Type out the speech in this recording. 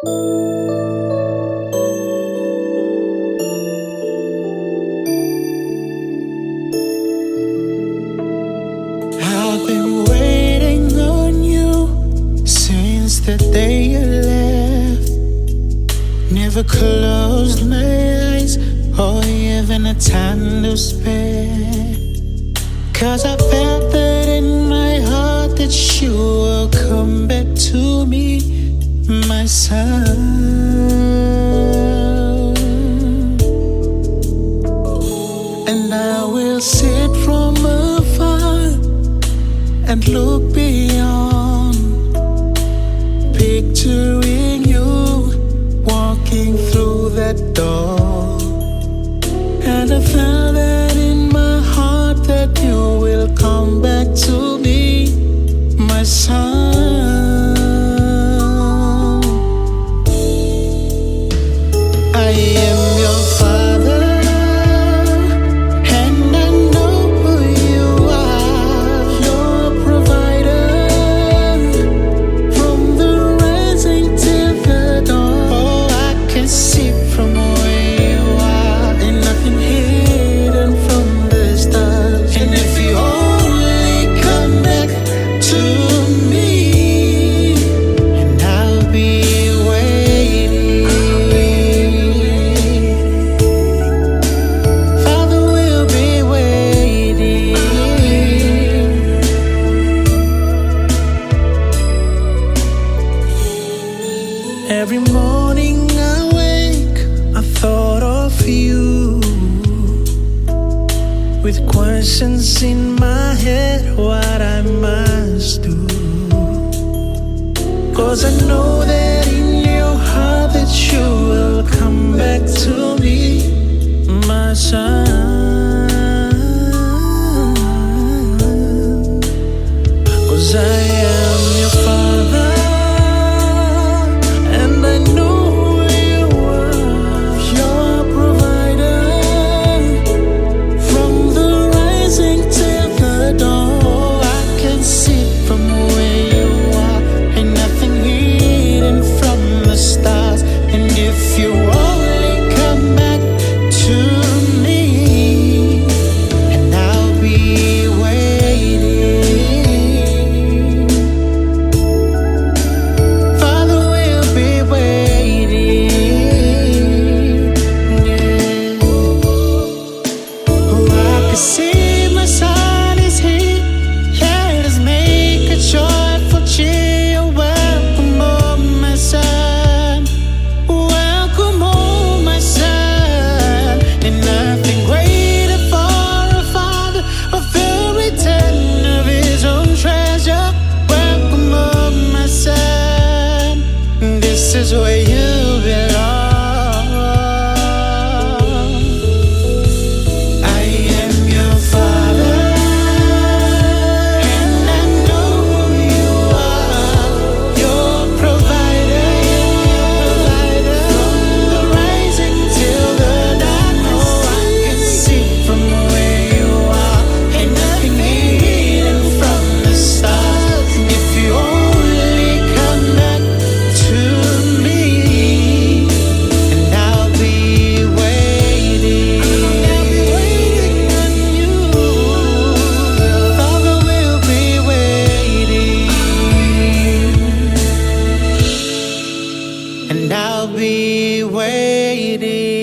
I've been waiting on you since the day you left. Never closed my eyes or even a time to spare. 'Cause I felt that in my heart that you will come back to me, my son. And I will sit from afar and look beyond, picturing you walking through that door. And I felt that in my heart that you will come back to me, my son. I am your father, and I know who you are. Your provider, from the rising till the dawn. Oh, I can see from where you are, and nothing hidden from the stars. And if you only come back to me, and I'll be waiting. Father will be waiting. Every morning I wake, I thought of you, with questions in my head what I must do. 'Cause I know that in your heart that you will come back to me, my son. 'Cause I am your father, and I know who you are. Your provider, from the rising till the dawn. I can see from where you are, and nothing hidden from the stars. And if you only come back to me, and I'll be waiting. Father will be waiting. Yeah. Oh, I can see my son is here. Let us make a joyful cheer. Welcome home, my son. Welcome home, my son. And nothing greater for a father, a very return of his own treasure. Welcome home, my son. This is where you belong. I am your father, and I know who you are. Your provider, from the rising till the dawn. Oh, I can see from where you are, and nothing hidden from the stars. If you only come back to me, and I'll be waiting. I'll be waiting on you. Father will be waiting, and I'll be waiting.